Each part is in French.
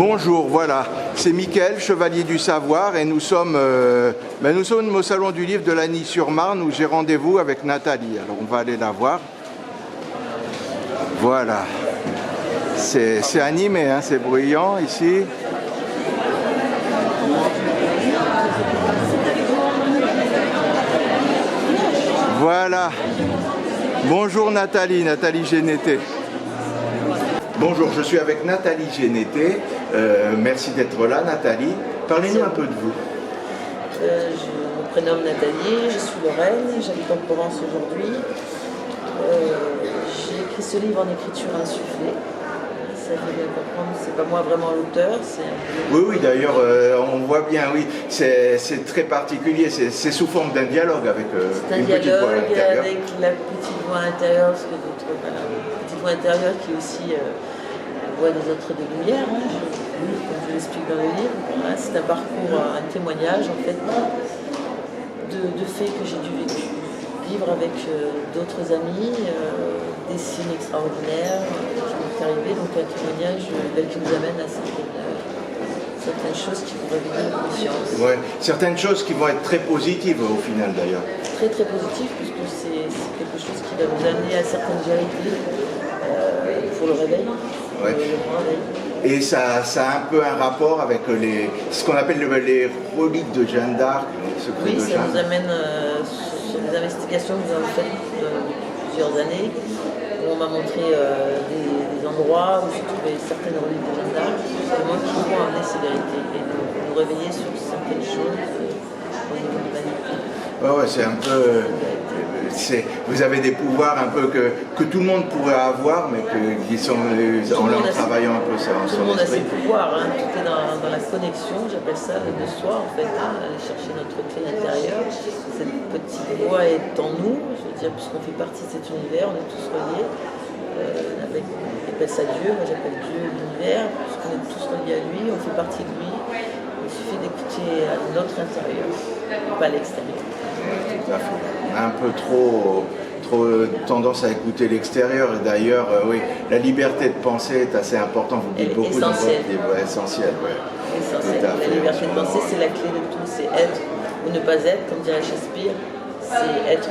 Bonjour, voilà, c'est Mickaël, chevalier du savoir, et nous sommes au Salon du Livre de Lagny-sur-Marne où j'ai rendez-vous avec Nathalie. Alors on va aller la voir. Voilà, c'est animé, hein, c'est bruyant ici. Voilà. Bonjour Nathalie, Nathalie Génété. Bonjour, je suis avec Nathalie Génété. Merci d'être là, Nathalie. Parlez-nous un peu de vous. Je me prénomme Nathalie, je suis Lorraine, j'habite en Provence aujourd'hui. J'ai écrit ce livre en écriture insufflée. Ça fait bien comprendre, c'est pas moi vraiment l'auteur. Oui, d'ailleurs, on voit bien, oui, c'est très particulier, c'est sous forme d'un dialogue avec une petite voix à l'intérieur. Avec la petite voix intérieure, parce que voilà, une petite voix intérieure qui est aussi la voix des autres de lumière, hein, comme je l'explique dans le livre. Voilà, c'est un parcours, un témoignage en fait de faits que j'ai dû vivre avec d'autres amis, des signes extraordinaires qui m'ont arrivé, donc un témoignage qui nous amène à certaines choses qui vont réveiller la conscience. Ouais, certaines choses qui vont être très positives au final d'ailleurs. Très positives, puisque c'est quelque chose qui va nous amener à certaines vérités pour le réveil. Ouais. Et ça a un peu un rapport avec ce qu'on appelle les reliques de Jeanne d'Arc, les secrets oui, de ça nous amène sur des investigations que nous avons faites depuis plusieurs années, où on m'a montré des endroits où se trouvaient certaines reliques de Jeanne d'Arc, justement qui vont amener ces vérités et nous réveiller sur certaines choses au niveau de l'humanité. Ouais, c'est un peu... vous avez des pouvoirs un peu que tout le monde pourrait avoir, mais qui sont en travaillant un peu ça. Tout le monde a ses pouvoirs, hein. Tout est dans la connexion, j'appelle ça de soi en fait, hein. Aller chercher notre clé intérieure. Cette petite voix est en nous, je veux dire, puisqu'on fait partie de cet univers, on est tous reliés. On appelle ça Dieu, moi j'appelle Dieu l'univers, puisqu'on est tous reliés à lui, on fait partie de lui. Il suffit d'écouter à notre intérieur, pas à l'extérieur. Un peu trop tendance à écouter l'extérieur. Et d'ailleurs, oui, la liberté de penser est assez importante. Vous dites beaucoup dans votre livre, essentiel. Ouais. Essentiel. La liberté de penser, c'est la clé de tout. C'est être ou ne pas être, comme dirait Shakespeare. C'est être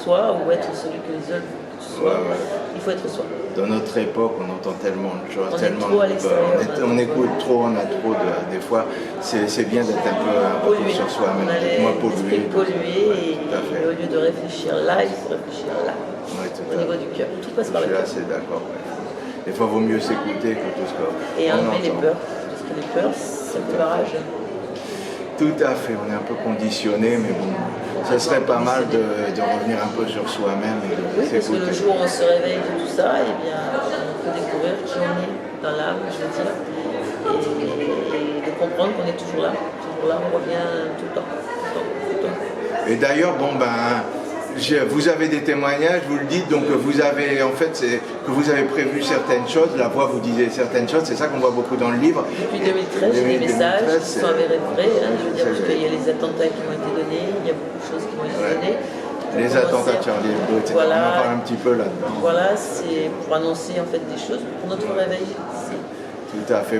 soi ou être celui que les autres soient. Ouais. Il faut être soi. Dans notre époque, on entend tellement de choses, on écoute trop, on a trop des fois. C'est bien d'être un peu sur soi-même, moins pollué. Et au lieu de réfléchir là, il faut réfléchir là. Ouais, au niveau du cœur. Tout passe par le cœur. Je suis assez d'accord. Ouais. Des fois, il vaut mieux s'écouter que tout ce qu'on entend. Et enlever les peurs. Parce que les peurs, c'est le barrage. Tout à fait, on est un peu conditionné, mais bon, ça serait pas mal de revenir un peu sur soi-même et de s'écouter. Parce que le jour où on se réveille de tout ça, eh bien, on peut découvrir qui on est dans l'âme, je veux dire, et de comprendre qu'on est toujours là, on revient tout le temps. Et d'ailleurs, vous avez des témoignages, vous le dites, donc vous avez, en fait, c'est que vous avez prévu certaines choses, la voix vous disait certaines choses, c'est ça qu'on voit beaucoup dans le livre. Depuis 2013, j'ai des messages qui sont avérés vrais, hein, je veux dire, parce qu'il y a les attentats qui m'ont été donnés, il y a beaucoup de choses qui m'ont été données. Les attentats de Charlie Hebdo, etc. Voilà, on en parle un petit peu là-dedans. Voilà, c'est pour annoncer en fait des choses pour notre réveil. Tout à fait.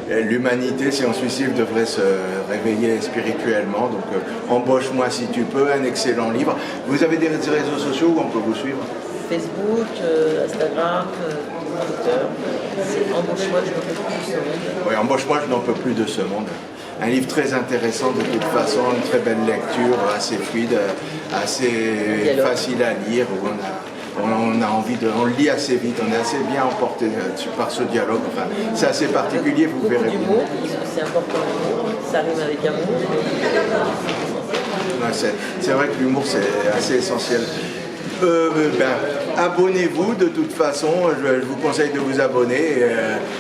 L'humanité, si on suicide, devrait se réveiller spirituellement. Donc, embauche-moi si tu peux, un excellent livre. Vous avez des réseaux sociaux où on peut vous suivre? Facebook, Instagram, Twitter. C'est Embauche-moi, je n'en peux plus de ce monde. Oui, Embauche-moi, je n'en peux plus de ce monde. Un livre très intéressant de toute façon, une très belle lecture, assez fluide, assez facile à lire, où on a envie on le lit assez vite, on est assez bien emporté par ce dialogue. Enfin, c'est assez particulier, vous verrez. Beaucoup d'humour, parce que c'est important l'humour, ça rime avec amour. Ouais, c'est vrai que l'humour c'est assez essentiel. Abonnez-vous de toute façon, je vous conseille de vous abonner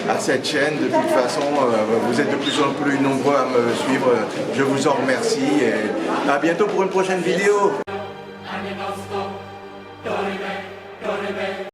à cette chaîne. De toute façon, vous êtes de plus en plus nombreux à me suivre, je vous en remercie et à bientôt pour une prochaine vidéo.